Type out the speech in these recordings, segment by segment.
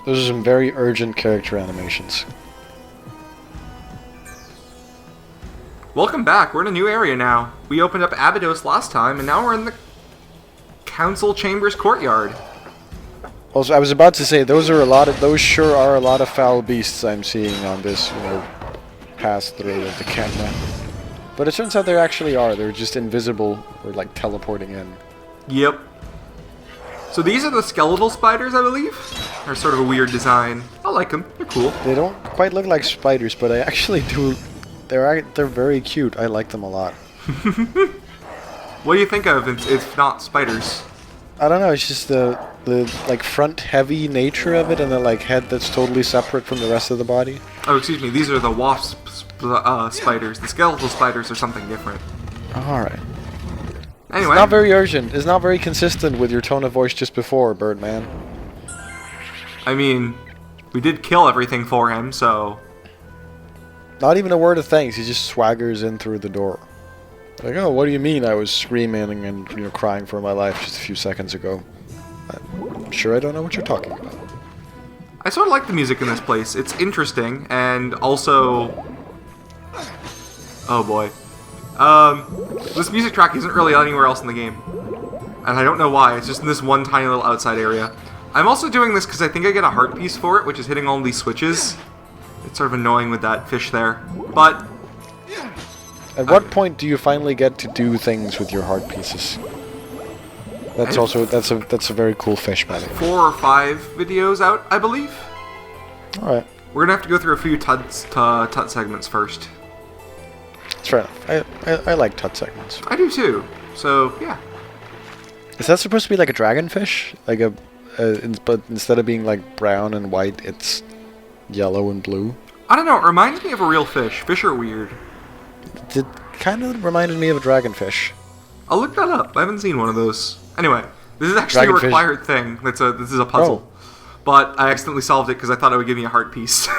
Those are some very urgent character animations. Welcome back. We're in a new area now. We opened up Abydos last time, and now we're in the Council Chambers courtyard. Also, I was about to say those sure are a lot of foul beasts I'm seeing on this, pass through of the camera. But it turns out there actually are. They're just invisible or like teleporting in. Yep. So these are the skeletal spiders, I believe? They're sort of a weird design. I like them. They're cool. They don't quite look like spiders, but I actually do. They're very cute. I like them a lot. What do you think of if not spiders? I don't know. It's just the like front heavy nature of it, and the like head that's totally separate from the rest of the body. Oh, excuse me. These are the wasp spiders. The skeletal spiders are something different. All right. Anyway. It's not very urgent. It's not very consistent with your tone of voice just before, Birdman. I mean, we did kill everything for him, so... Not even a word of thanks. He just swaggers in through the door. Like, oh, what do you mean I was screaming and crying for my life just a few seconds ago? I'm sure I don't know what you're talking about. I sort of like the music in this place. It's interesting, and also... Oh boy. This music track isn't really anywhere else in the game. And I don't know why. It's just in this one tiny little outside area. I'm also doing this because I think I get a heart piece for it, which is hitting all these switches. It's sort of annoying with that fish there. But... At what point do you finally get to do things with your heart pieces? That's a very cool fish, by the way. 4 or 5 videos out, I believe. Alright. We're gonna have to go through a few tut segments first. That's fair enough. I like tut segments. I do too. So, yeah. Is that supposed to be like a dragonfish? Like but instead of being like brown and white, it's yellow and blue? I don't know, it reminds me of a real fish. Fish are weird. It kind of reminded me of a dragonfish. I'll look that up. I haven't seen one of those. Anyway, this is actually a required thing. This is a puzzle. Oh. But I accidentally solved it because I thought it would give me a heart piece.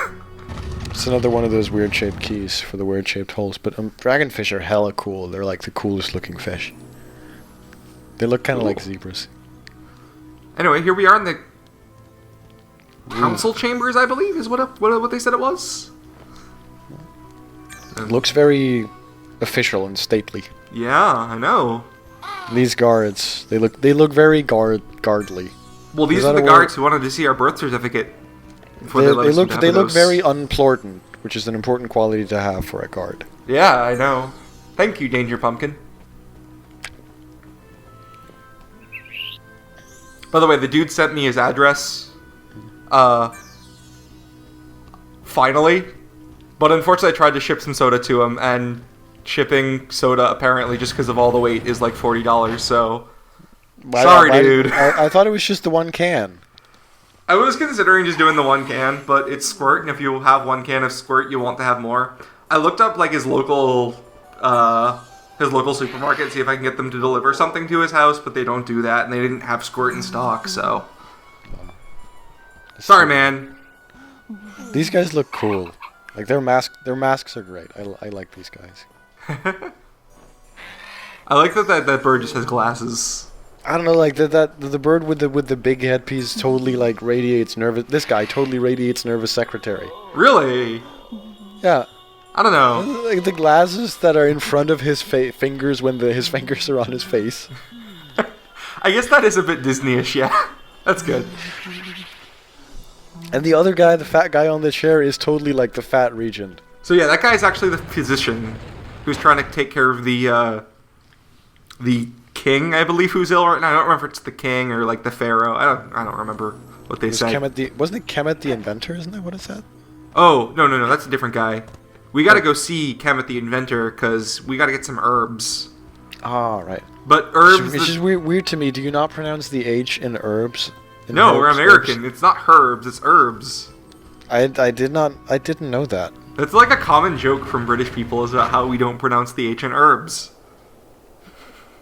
It's another one of those weird-shaped keys for the weird-shaped holes. But dragonfish are hella cool. They're like the coolest-looking fish. They look kind of like zebras. Anyway, here we are in the Council Chambers, I believe, is what they said it was. It looks very official and stately. Yeah, I know. These guards, they look very guardly. Well, these are the guards who wanted to see our birth certificate. They look very unimportant, which is an important quality to have for a guard. Yeah, I know. Thank you, Danger Pumpkin. By the way, the dude sent me his address. Finally. But unfortunately, I tried to ship some soda to him, and shipping soda, apparently, just because of all the weight, is like $40, so... Sorry, dude. I thought it was just the one can. I was considering just doing the one can, but it's Squirt, and if you have one can of Squirt, you want to have more. I looked up, like, his local supermarket, see if I can get them to deliver something to his house, but they don't do that, and they didn't have Squirt in stock, so... Sorry, man. These guys look cool. Like, their masks are great. I like these guys. I like that bird just has glasses. I don't know, like the bird with the big headpiece totally like radiates nervous. This guy totally radiates nervous secretary. Really? Yeah. I don't know. Like the glasses that are in front of his fingers when his fingers are on his face. I guess that is a bit Disney-ish, yeah. That's good. And the other guy, the fat guy on the chair, is totally like the fat regent. So yeah, that guy's actually the physician who's trying to take care of the king, I believe, who's ill right now. I don't remember if it's the king or like the pharaoh. I don't remember what they said. Wasn't it Kemet the inventor? Isn't that what it said? Oh no, that's a different guy. We got to go see Kemet the inventor because we got to get some herbs. Ah, right. But herbs, which is weird to me. Do you not pronounce the H in herbs? No, we're American. It's not herbs. It's herbs. I didn't know that. That's like a common joke from British people is about how we don't pronounce the H in herbs.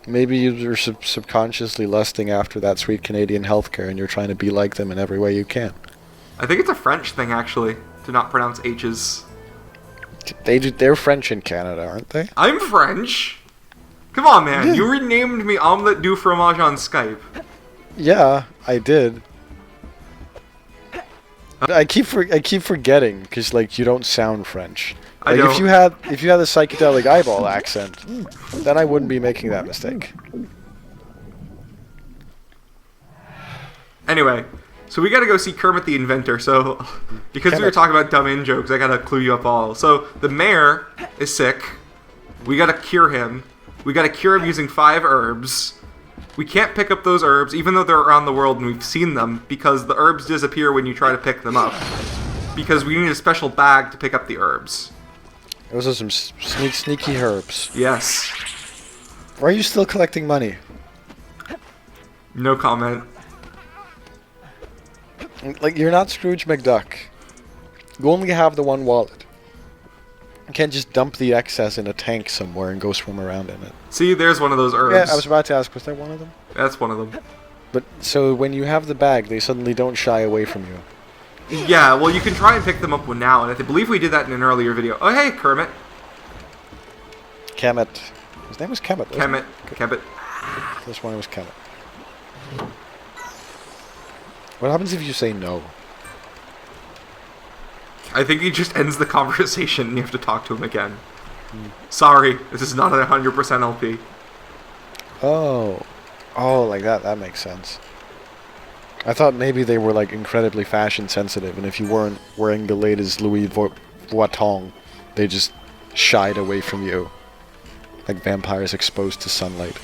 Maybe you're subconsciously lusting after that sweet Canadian healthcare, and you're trying to be like them in every way you can. I think it's a French thing, actually, to not pronounce H's. They're French in Canada, aren't they? I'm French. Come on, man. Yeah. You renamed me Omelette du Fromage on Skype. Yeah, I did. I keep forgetting because like you don't sound French. I Like don't. if you had the psychedelic eyeball accent, then I wouldn't be making that mistake. Anyway, so we gotta go see Kermit the Inventor. So, because we were Kermit. talking about dumb in jokes, I gotta clue you up all. So, the mayor is sick. We gotta cure him. We gotta cure him using 5 herbs. We can't pick up those herbs, even though they're around the world and we've seen them, because the herbs disappear when you try to pick them up. Because we need a special bag to pick up the herbs. Those are some sneaky herbs. Yes. Why are you still collecting money? No comment. Like, you're not Scrooge McDuck. You only have the one wallet. You can't just dump the excess in a tank somewhere and go swim around in it. See, there's one of those herbs. Yeah, I was about to ask, was there one of them? That's one of them. But, so when you have the bag, they suddenly don't shy away from you. Yeah, well, you can try and pick them up now, and I believe we did that in an earlier video. Oh, hey, Kermit. Kemet. His name was Kemet, wasn't Kemet. Kemet. it? This one was Kemet. What happens if you say no? I think he just ends the conversation and you have to talk to him again. Sorry, this is not a 100% LP. Oh. Oh, like that. That makes sense. I thought maybe they were like incredibly fashion sensitive, and if you weren't wearing the latest Louis Vuitton, they just shied away from you. Like vampires exposed to sunlight.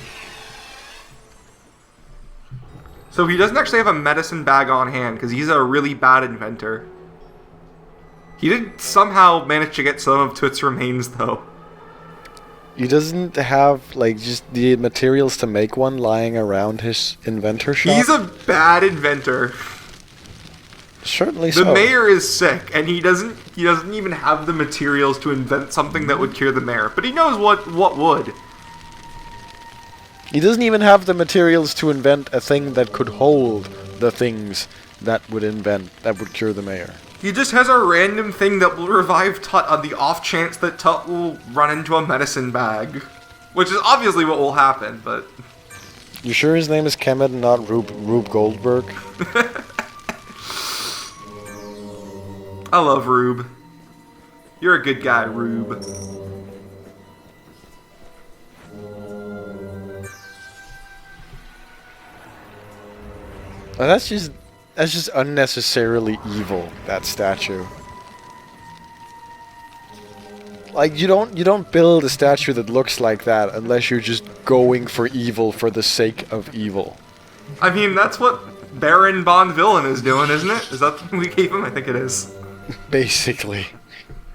So he doesn't actually have a medicine bag on hand because he's a really bad inventor. He did somehow manage to get some of Toot's remains, though. He doesn't have like just the materials to make one lying around his inventor shop. He's a bad inventor. Certainly The so. mayor is sick, and he doesn't even have the materials to invent something that would cure the mayor. But he knows what would. He doesn't even have the materials to invent a thing that could hold the things that would cure the mayor. He just has a random thing that will revive Tut on the off chance that Tut will run into a medicine bag. Which is obviously what will happen, but... You sure his name is Kemet and not Rube Goldberg? I love Rube. You're a good guy, Rube. Oh, that's just unnecessarily evil, that statue. Like you don't build a statue that looks like that unless you're just going for evil for the sake of evil. I mean, that's what Baron Bond Villain is doing, isn't it? Is that what we gave him? I think it is. Basically.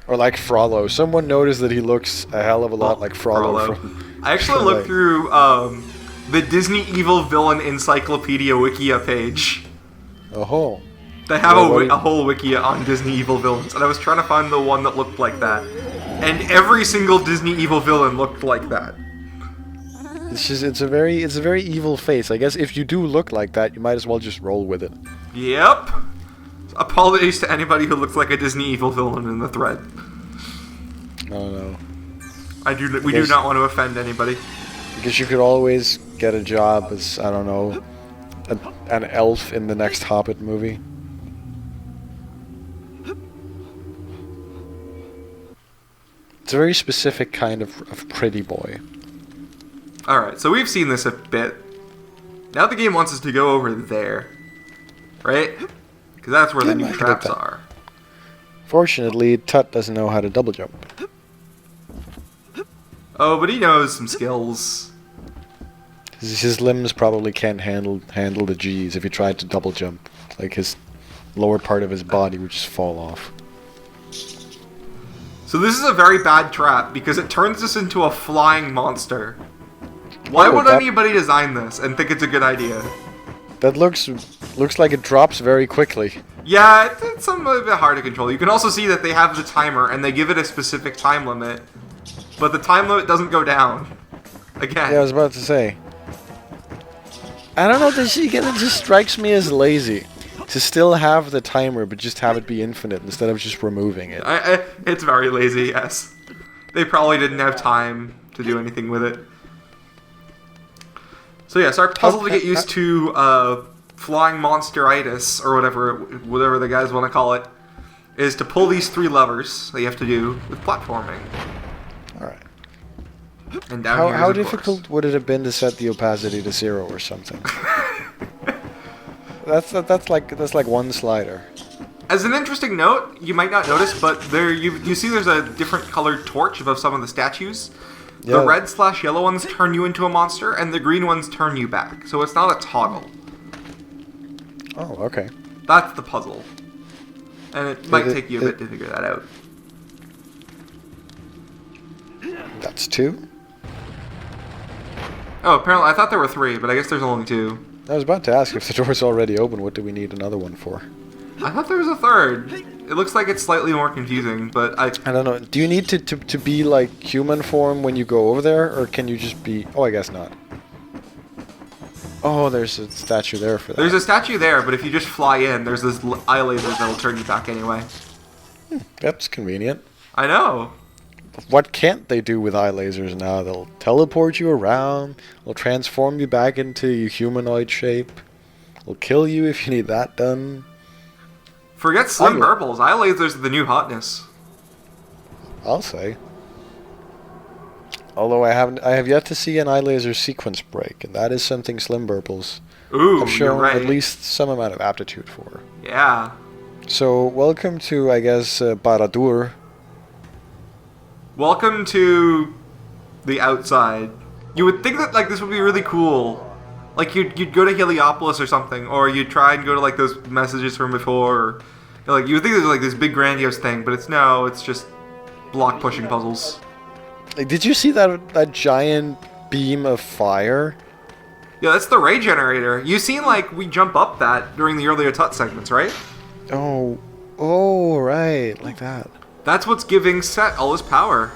Or like Frollo. Someone noticed that he looks a hell of a lot like Frollo. I actually looked through the Disney Evil Villain Encyclopedia Wikia page. Oh. They have Well, a whole Wikia on Disney Evil Villains, and I was trying to find the one that looked like that. And every single Disney Evil Villain looked like that. It's a very evil face. I guess if you do look like that, you might as well just roll with it. Yep. Apologies to anybody who looks like a Disney Evil Villain in the thread. Oh no. We do not want to offend anybody. Because you could always get a job as, I don't know, an elf in the next Hobbit movie. It's a very specific kind of pretty boy. Alright, so we've seen this a bit. Now the game wants us to go over there. Right? Because that's where the Yeah, I new can traps get that. are. Fortunately, Tut doesn't know how to double jump. Oh, but he knows some skills. His limbs probably can't handle the G's if he tried to double jump. Like his lower part of his body would just fall off. So this is a very bad trap because it turns us into a flying monster. Why Oh, would that- anybody design this and think it's a good idea? That looks like it drops very quickly. Yeah, it's a bit hard to control. You can also see that they have the timer and they give it a specific time limit, but the time limit doesn't go down. Again. Yeah, I was about to say. I don't know, this again, it just strikes me as lazy. To still have the timer, but just have it be infinite instead of just removing it. It's very lazy, yes. They probably didn't have time to do anything with it. So yes, our puzzle to get used to flying monsteritis, or whatever the guys want to call it, is to pull these 3 levers that you have to do with platforming. Alright. And down here is, How of difficult course. would it have been to set the opacity to 0 or something? that's like one slider. As an interesting note, you might not notice, but you see there's a different colored torch above some of the statues. Yeah. The red/yellow ones turn you into a monster, and the green ones turn you back. So it's not a toggle. Oh, okay. That's the puzzle. And it might It- take you a bit to figure that out. That's 2? Oh, apparently I thought there were 3, but I guess there's only 2. I was about to ask, if the door's already open, what do we need another one for? I thought there was a 3rd. It looks like it's slightly more confusing, but I don't know. Do you need to be like human form when you go over there, or can you just be... Oh, I guess not. Oh, there's a statue there for that. There's a statue there, but if you just fly in, there's this eye laser that'll turn you back anyway. That's convenient. I know. What can't they do with eye lasers now? They'll teleport you around. They'll transform you back into your humanoid shape. They'll kill you if you need that done. Forget slim burbles. Eye lasers are the new hotness. I'll say. Although I have yet to see an eye laser sequence break, and that is something Slim Burples Ooh, have you're shown right. at least some amount of aptitude for. Yeah. So, welcome to, I guess, Baradur. Welcome to the outside. You would think that like this would be really cool. Like you'd go to Heliopolis or something, or you'd try and go to like those messages from before. Or, like you would think there's like this big grandiose thing, but it's just block pushing puzzles. Like, did you see that giant beam of fire? Yeah, that's the ray generator. You seen like we jump up that during the earlier Tut segments, right? Oh, right, like that. That's what's giving Set all his power.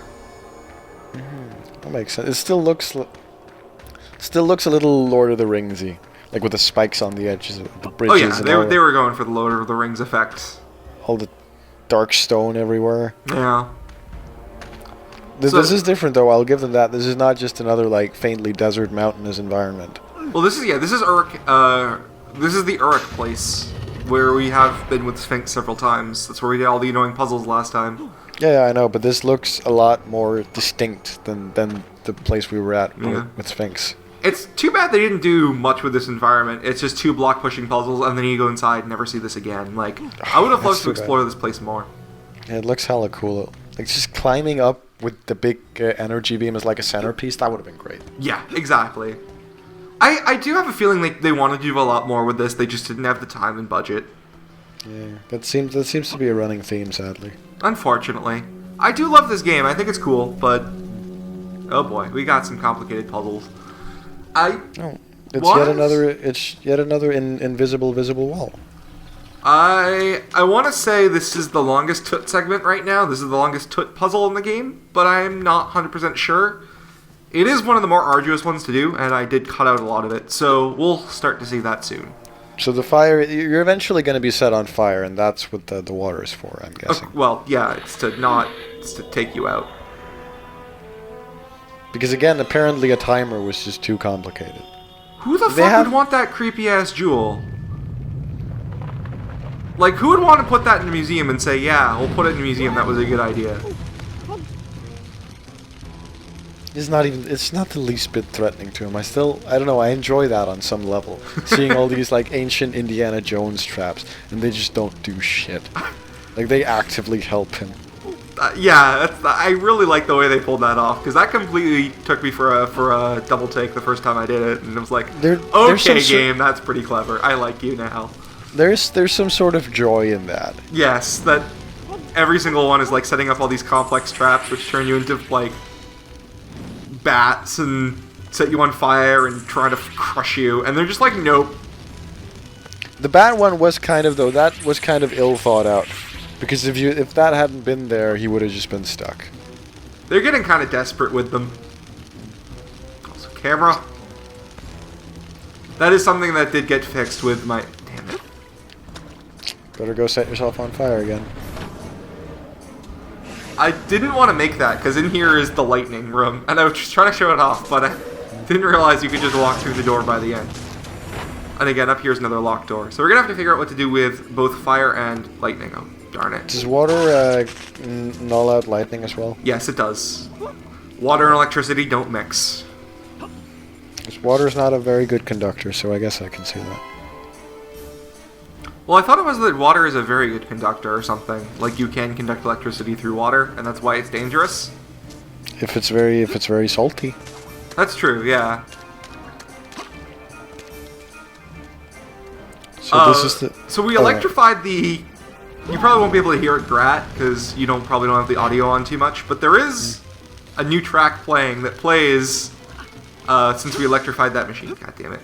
That makes sense. It still looks a little Lord of the Ringsy, like with the spikes on the edges of the bridges. Oh yeah, and they were going for the Lord of the Rings effect. all the dark stone everywhere. Yeah. This So- is different though. I'll give them that. This is not just another like faintly desert mountainous environment. Well, this is Uruk. This is the Uruk place where we have been with Sphinx several times. That's where we did all the annoying puzzles last time. Yeah, I know, but this looks a lot more distinct than the place we were at Yeah. with Sphinx. It's too bad they didn't do much with this environment. It's just 2 block pushing puzzles, and then you go inside and never see this again. Like, I would have That's loved to too bad. explore this place more. Yeah, it looks hella cool. Like just climbing up with the big energy beam as like a centerpiece. That would have been great. Yeah, exactly. I do have a feeling they wanted to do a lot more with this. They just didn't have the time and budget. Yeah, that seems to be a running theme, sadly. Unfortunately. I do love this game. I think it's cool, but... Oh boy, we got some complicated puzzles. Oh, it's yet another invisible visible wall. I want to say this is the longest Toot segment right now. This is the longest Toot puzzle in the game, but I'm not 100% sure. It is one of the more arduous ones to do, and I did cut out a lot of it, so we'll start to see that soon. So the fire, you're eventually going to be set on fire, and that's what the water is for, I'm guessing. Well, yeah, it's to take you out. Because again, apparently a timer was just too complicated. Who the They fuck have- would want that creepy-ass jewel? Like, who would want to put that in a museum and say, yeah, we'll put it in a museum, that was a good idea? It's not the least bit threatening to him. I don't know, I enjoy that on some level. Seeing all these like ancient Indiana Jones traps, and they just don't do shit. Like they actively help him. Yeah, I really like the way they pulled that off, because that completely took me for a double take the first time I did it, and it was like, There's okay, some game, that's pretty clever. I like you now. There's some sort of joy in that. Yes, that every single one is like setting up all these complex traps, which turn you into like bats and set you on fire and try to crush you, and they're just like, nope. The bat one was kind of ill thought out, because if that hadn't been there, he would have just been stuck. They're getting kind of desperate with them. Also, camera. That is something that did get fixed with my... Damn it. Better go set yourself on fire again. I didn't want to make that, because in here is the lightning room, and I was just trying to show it off, but I didn't realize you could just walk through the door by the end. And again, up here's another locked door. So we're gonna have to figure out what to do with both fire and lightning. Oh, darn it. Does water null out lightning as well? Yes, it does. Water and electricity don't mix. Because water's not a very good conductor, so I guess I can see that. Well, I thought it was that water is a very good conductor or something. Like you can conduct electricity through water, and that's why it's dangerous. If it's very salty. That's true, yeah. So this is the. So we electrified the. You probably won't be able to hear it grat because you probably don't have the audio on too much. But there is a new track playing that plays since we electrified that machine. God damn it!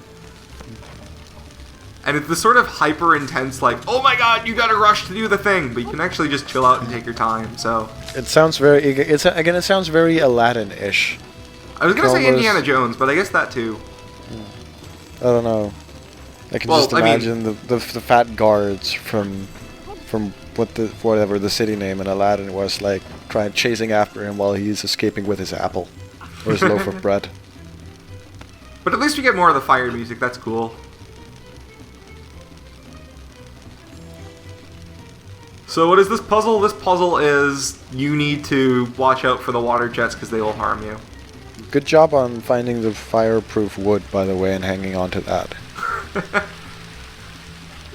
And it's the sort of hyper intense, like, oh my god, you gotta rush to do the thing, but you can actually just chill out and take your time. So it sounds very. It sounds very Aladdin-ish. I was gonna say Indiana Jones, but I guess that too. I don't know. I can just imagine the fat guards from whatever the city name in Aladdin was, like chasing after him while he's escaping with his apple or his loaf of bread. But at least we get more of the fire music. That's cool. So what is this puzzle? This puzzle is you need to watch out for the water jets because they will harm you. Good job on finding the fireproof wood, by the way, and hanging on to that.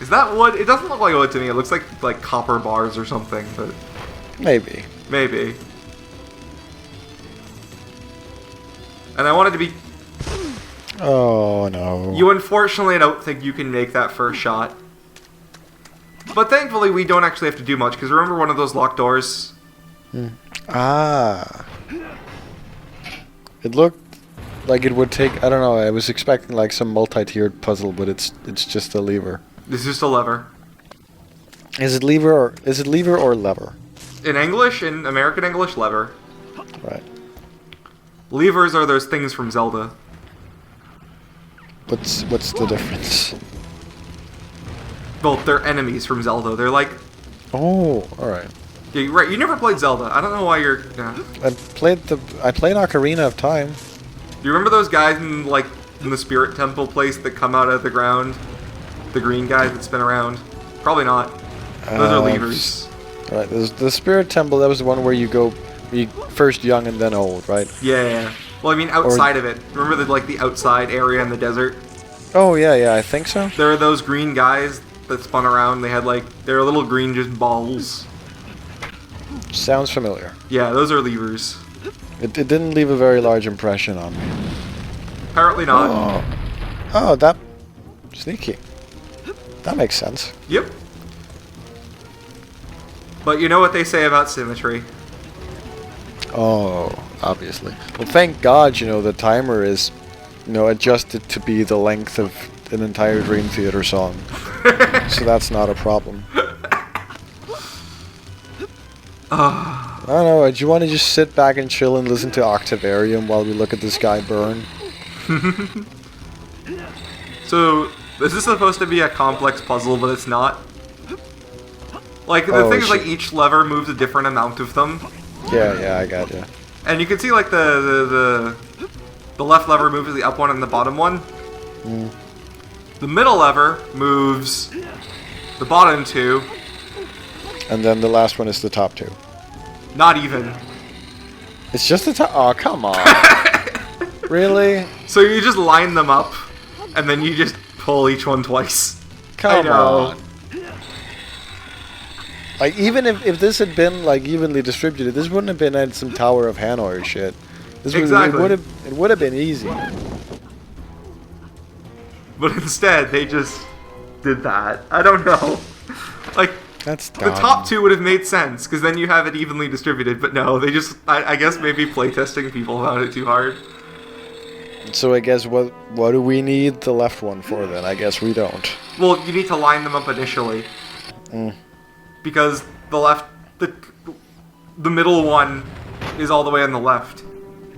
Is that wood? It doesn't look like wood to me. It looks like copper bars or something, but maybe. Maybe. And I wanted to be. Oh no. You unfortunately don't think you can make that first shot. But thankfully we don't actually have to do much because remember one of those locked doors? Ah. It looked like it would take. I don't know. I was expecting like some multi-tiered puzzle, but it's just a lever. This is just a lever. Is it lever or lever? In English, in American English, lever. Right. Levers are those things from Zelda. What's the difference? Well, they're enemies from Zelda. They're like. Oh, all right. Yeah, you're right. You never played Zelda. I don't know why you're. I played Ocarina of Time. Do you remember those guys in the Spirit Temple place that come out of the ground? The green guys that spin around? Probably not. Those are levers. Right. The Spirit Temple. That was the one where you go, first young and then old, right? Yeah. Well, I mean outside of it. Remember the outside area in the desert? Oh yeah, I think so. There are those green guys that spun around. They had they're little green just balls. Sounds familiar. Yeah, those are levers. It didn't leave a very large impression on me. Apparently not. Oh, that sneaky. That makes sense. Yep. But you know what they say about symmetry. Oh, obviously. Well, thank God, the timer is, adjusted to be the length of an entire Dream Theater song. So that's not a problem. I don't know, do you want to just sit back and chill and listen to Octavarium while we look at this guy burn? So, this is supposed to be a complex puzzle, but it's not. The thing is, each lever moves a different amount of them. Yeah, I got you. And you can see, the left lever moves the up one and the bottom one. Mm. The middle lever moves the bottom two. And then the last one is the top two. Not even. It's just the top. Oh, come on. Really? So you just line them up, and then you just pull each one twice. Come on. Even if this had been evenly distributed, this wouldn't have been some Tower of Hanoi shit. Exactly. It would have been easy. But instead, they just did that. I don't know. That's dumb. The top two would have made sense, because then you have it evenly distributed, but no, they just, I guess maybe playtesting people found it too hard. So I guess what do we need the left one for then? I guess we don't. Well, you need to line them up initially. Because the middle one is all the way on the left,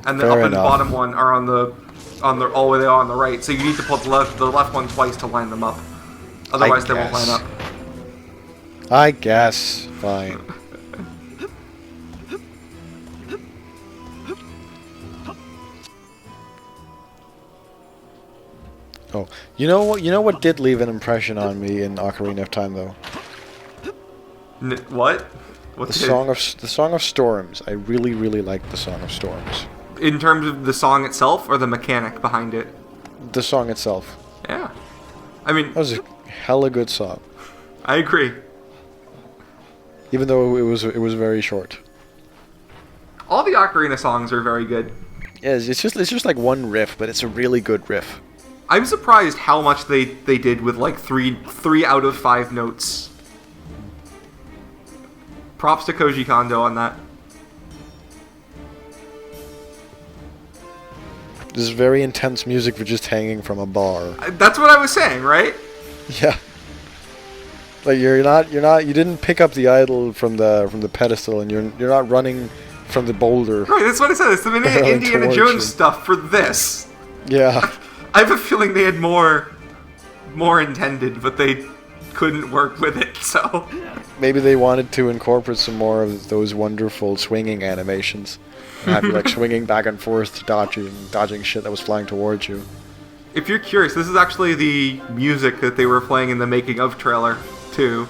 and the Fair up and enough. bottom one are on the all the way on the right. So you need to pull the left one twice to line them up. Otherwise, they won't line up. I guess. Fine. Oh, you know what? You know what did leave an impression on me in Ocarina of Time, though. What? What The did- Song of Storms. I really, really like the Song of Storms. In terms of the song itself or the mechanic behind it? The song itself. Yeah. I mean, That was a hella good song, I agree. even though it was very short. All the Ocarina songs are very good. Yeah, it's just like one riff, but it's a really good riff. I'm surprised how much they did with like three out of 5 notes. Props to Koji Kondo on that. This is very intense music for just hanging from a bar. That's what I was saying, right? Yeah. Like you didn't pick up the idol from the pedestal, and you're not running from the boulder. Right, that's what I said. It's the Barreling Indiana towards Jones you. stuff for this. Yeah. I have a feeling they had more intended, but they couldn't work with it, so... Maybe they wanted to incorporate some more of those wonderful swinging animations. And have you like swinging back and forth, dodging shit that was flying towards you. If you're curious, this is actually the music that they were playing in the making of trailer, too.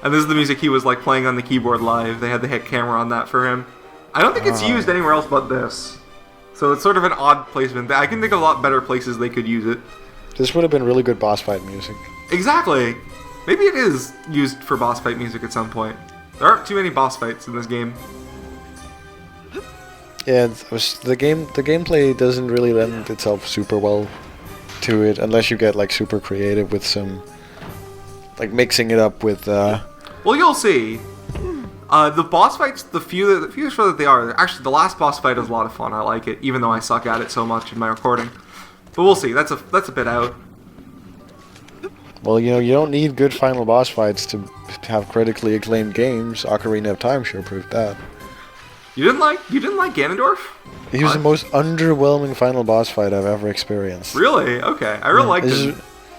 And this is the music he was like playing on the keyboard live. They had the hit camera on that for him. I don't think it's used anywhere else but this. So it's sort of an odd placement. I can think of a lot better places they could use it. This would have been really good boss fight music. Exactly. Maybe it is used for boss fight music at some point. There aren't too many boss fights in this game. Yeah, the gameplay doesn't really lend itself super well to it unless you get like super creative with some like mixing it up with Well, you'll see. The boss fights, the few that they are, actually the last boss fight is a lot of fun. I like it, even though I suck at it so much in my recording. But we'll see. That's a bit out. well, you don't need good final boss fights to have critically acclaimed games. Ocarina of Time sure proved that. You didn't like Ganondorf? He was the most underwhelming final boss fight I've ever experienced. Really? Okay. I really liked it.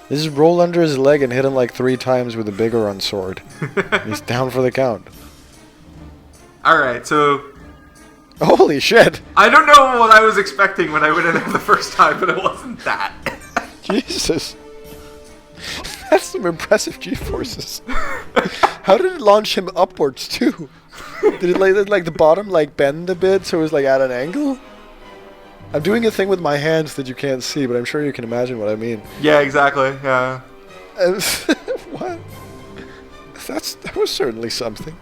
This is roll under his leg and hit him like 3 times with a Bigoron sword. He's down for the count. Alright, so... Holy shit! I don't know what I was expecting when I went in there the first time, but it wasn't that. Jesus. That's some impressive G-forces. How did it launch him upwards too? Did it like the bottom like bend a bit so it was like at an angle? I'm doing a thing with my hands that you can't see, but I'm sure you can imagine what I mean. Yeah, exactly. Yeah. What? That was certainly something.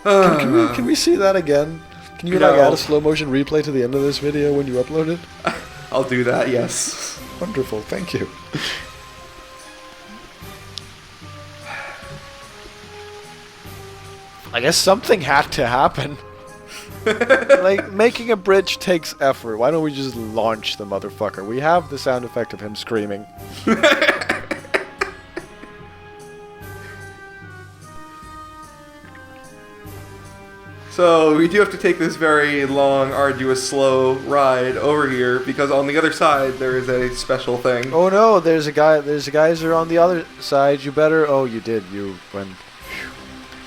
Can we see that again? Can you like add a slow motion replay to the end of this video when you upload it? I'll do that, yes. Wonderful, thank you. I guess something had to happen. Like, making a bridge takes effort. Why don't we just launch the motherfucker? We have the sound effect of him screaming. So we do have to take this very long, arduous, slow ride over here because on the other side there is a special thing. Oh no, there's a geyser on the other side. You better... Oh, you did. You went...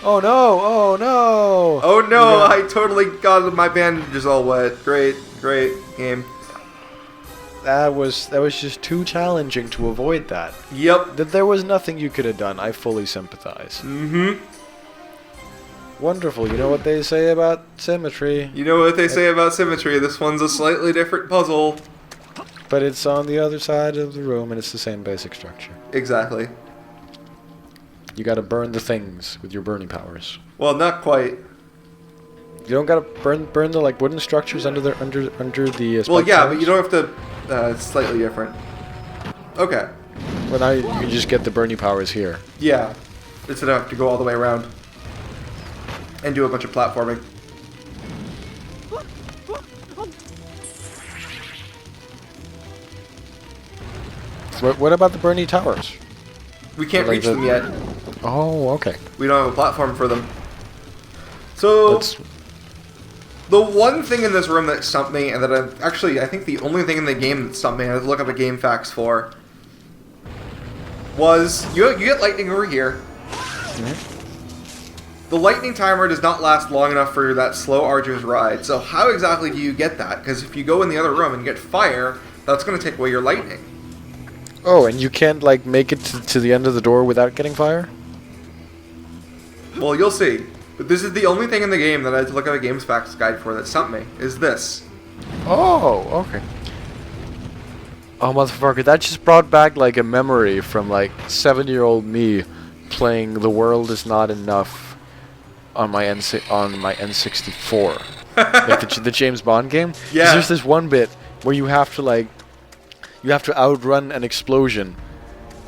Oh no, oh no! Oh no, I totally got my bandages all wet. Great game. That was just too challenging to avoid that. Yep. There was nothing you could have done. I fully sympathize. Mm-hmm. Wonderful. You know what they say about symmetry. You know what they say about symmetry. This one's a slightly different puzzle. But it's on the other side of the room and it's the same basic structure. Exactly. You gotta burn the things with your burning powers. Well, not quite. You don't gotta burn the like wooden structures under the Well, yeah, spike but you don't have to. It's slightly different. Okay. Well, now you can just get the burning powers here. Yeah. It's enough to go all the way around and do a bunch of platforming. What about the burning towers? We can't Like reach them yet. Oh, okay. We don't have a platform for them. So, the one thing in this room that stumped me, and that I think the only thing in the game that stumped me, I had to look up a game facts for, was you get lightning over here. Mm-hmm. the lightning timer does not last long enough for that slow, arduous ride. So how exactly do you get that? Because if you go in the other room and get fire, that's going to take away your lightning. Oh, and you can't, like, make it to the end of the door without getting fire? Well, you'll see. But this is the only thing in the game that I had to look at a games facts guide for that stumped me, is this. Oh, okay. Oh, motherfucker, that just brought back, like, a memory from, like, 7-year-old me playing The World Is Not Enough on my N64. Like, the James Bond game? 'Cause Yeah. there's this one bit where you have to outrun an explosion.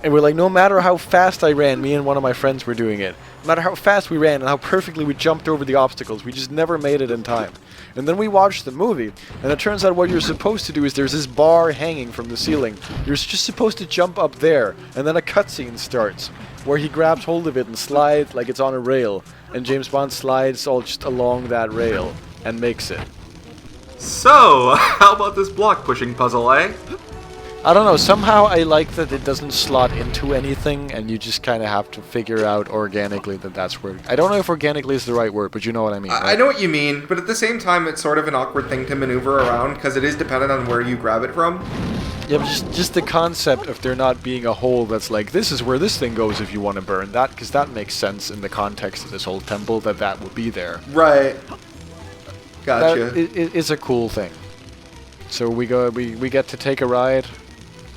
And we're like, no matter how fast I ran, me and one of my friends were doing it. No matter how fast we ran and how perfectly we jumped over the obstacles, we just never made it in time. And then we watched the movie, and it turns out what you're supposed to do is there's this bar hanging from the ceiling. You're just supposed to jump up there, and then a cutscene starts, where he grabs hold of it and slides like it's on a rail, and James Bond slides all just along that rail, and makes it. So, how about this block pushing puzzle, eh? I don't know, somehow I like that it doesn't slot into anything, and you just kind of have to figure out organically that that's where... I don't know if organically is the right word, but you know what I mean, right? I know what you mean, but at the same time, it's sort of an awkward thing to maneuver around, because it is dependent on where you grab it from. Yeah, but just the concept of there not being a hole that's like, this is where this thing goes if you want to burn that, because that makes sense in the context of this whole temple, that would be there. Right. Gotcha. That is a cool thing. So we get to take a ride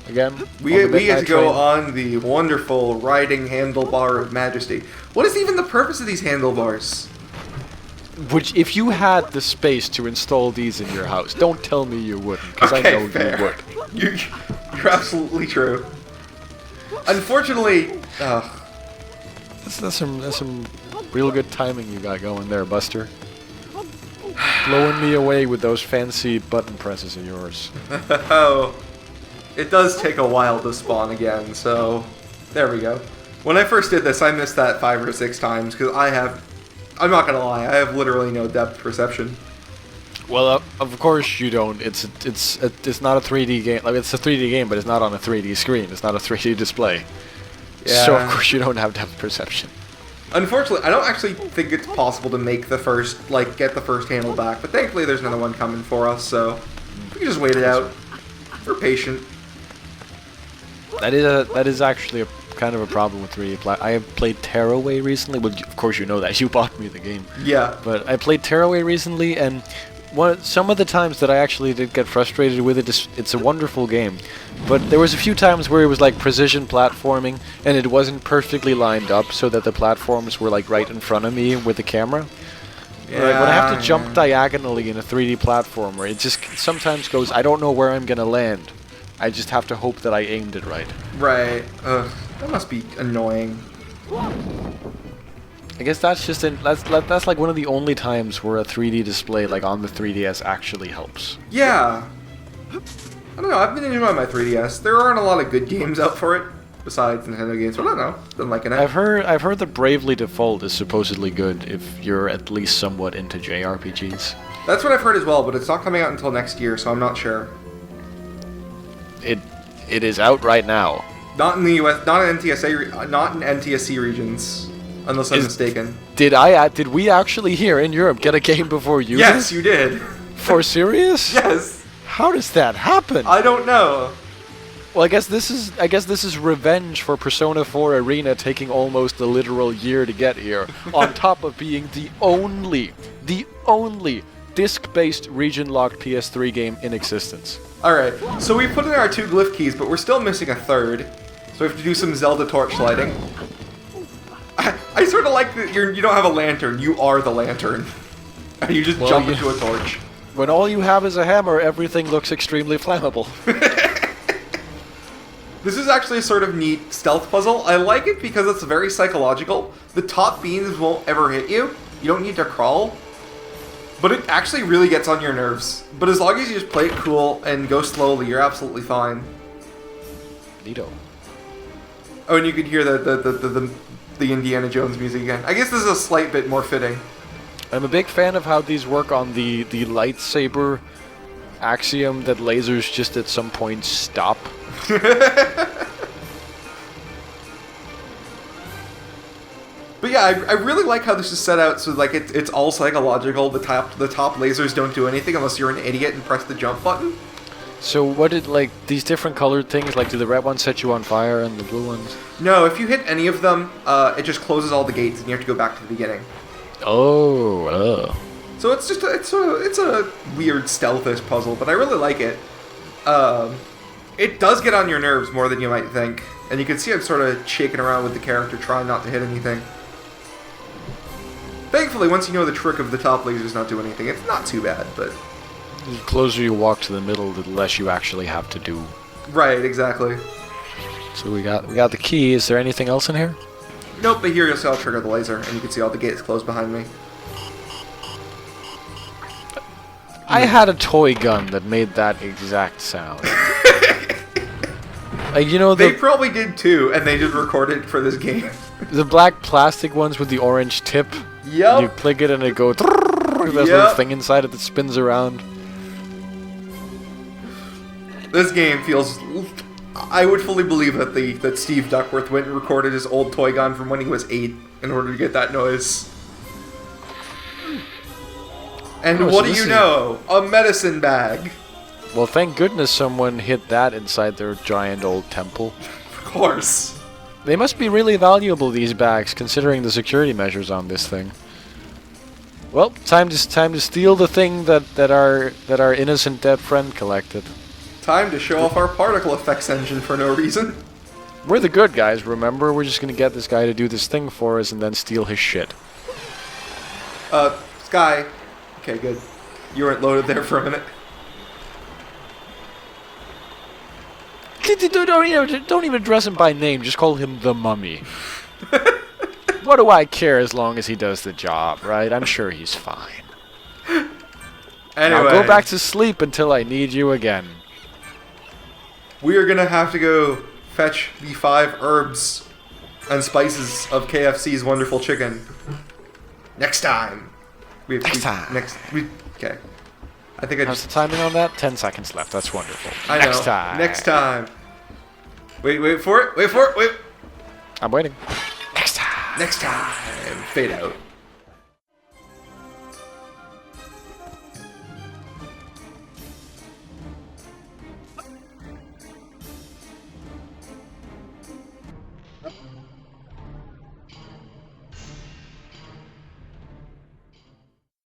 again. We on the get to midnight go train. on the wonderful riding handlebar of majesty. What is even the purpose of these handlebars? Which, if you had the space to install these in your house, don't tell me you wouldn't, because I know fair. you would. You're absolutely true. Unfortunately, That's some real good timing you got going there, Buster. Blowing me away with those fancy button presses of yours. oh, it does take a while to spawn again, so there we go. When I first did this, I missed that 5 or 6 times, because I'm not gonna lie, I have literally no depth perception. Well, of course you don't. It's not a 3D game. Like, it's a 3D game, but it's not on a 3D screen. It's not a 3D display. Yeah. So of course you don't have depth perception. Unfortunately, I don't actually think it's possible to make the first, get the first handle back, but thankfully there's another one coming for us, so we can just wait it out. We're patient. That is actually a kind of a problem with 3D. I have played Tearaway recently. Well, of course you know that. You bought me the game. Yeah. But I played Tearaway recently, and some of the times that I actually did get frustrated with it, it's a wonderful game. But there was a few times where it was like precision platforming, and it wasn't perfectly lined up so that the platforms were like right in front of me with the camera. Yeah, Like, when I have to jump diagonally in a 3D platformer, it just sometimes goes, I don't know where I'm gonna land. I just have to hope that I aimed it right. Right. Ugh, that must be annoying. I guess that's just that's like one of the only times where a 3D display like on the 3DS actually helps. Yeah. I don't know, I've been enjoying my 3DS. There aren't a lot of good games out for it, besides Nintendo games, but I don't know. Been liking it. I've heard that Bravely Default is supposedly good if you're at least somewhat into JRPGs. That's what I've heard as well, but it's not coming out until next year, so I'm not sure. It is out right now. Not in the US, not in NTSC regions, unless I'm mistaken. Did we actually here in Europe get a game before you? Yes, did? you did. For serious? Yes. How does that happen? I don't know. Well, I guess this is revenge for Persona 4 Arena taking almost a literal year to get here, on top of being the only disc-based region-locked PS3 game in existence. Alright, so we put in our 2 glyph keys, but we're still missing a third. So we have to do some Zelda torch lighting. I sort of like that you don't have a lantern, you are the lantern. And you just jump into a torch. When all you have is a hammer, everything looks extremely flammable. This is actually a sort of neat stealth puzzle. I like it because it's very psychological. The top beams won't ever hit you. You don't need to crawl. But it actually really gets on your nerves. But as long as you just play it cool and go slowly, you're absolutely fine. Neato. Oh, and you could hear the Indiana Jones music again. I guess this is a slight bit more fitting. I'm a big fan of how these work on the lightsaber axiom that lasers just at some point stop. But yeah, I really like how this is set out so like it's all psychological. The top lasers don't do anything unless you're an idiot and press the jump button. So what did, like, these different colored things, like, do the red ones set you on fire and the blue ones? No, if you hit any of them, it just closes all the gates and you have to go back to the beginning. Oh. So it's just it's a weird stealthish puzzle, but I really like it. It does get on your nerves more than you might think, and you can see I'm sort of shaking around with the character, trying not to hit anything. Thankfully, once you know the trick of the top lasers not doing anything, it's not too bad, but... The closer you walk to the middle, the less you actually have to do. Right, exactly. So we got the key. Is there anything else in here? Nope, but here you'll see I'll trigger the laser, and you can see all the gates closed behind me. I had a toy gun that made that exact sound. Like, you know, They probably did too, and they did record it for this game. the black plastic ones with the orange tip. Yep. You click it and it goes. There's a little thing inside it that spins around. This game feels... I would fully believe that Steve Duckworth went and recorded his old toy gun from when he was 8 in order to get that noise. And Oh, what so do you know? A medicine bag. Well, thank goodness someone hid that inside their giant old temple. Of course. They must be really valuable, these bags, considering the security measures on this thing. Well, time to steal the thing that our innocent dead friend collected. Time to show off our particle effects engine for no reason. We're the good guys, remember? We're just gonna get this guy to do this thing for us and then steal his shit. Sky. Okay, good. You weren't loaded there for a minute. Don't even address him by name, just call him the Mummy. What do I care as long as he does the job, right? I'm sure he's fine. Anyway. Now go back to sleep until I need you again. We are gonna have to go fetch the 5 herbs and spices of KFC's wonderful chicken. Next time. Okay. I think How's the timing on that? 10 seconds left. That's wonderful. Next time. Wait for it. Wait. I'm waiting. Next time. Fade out.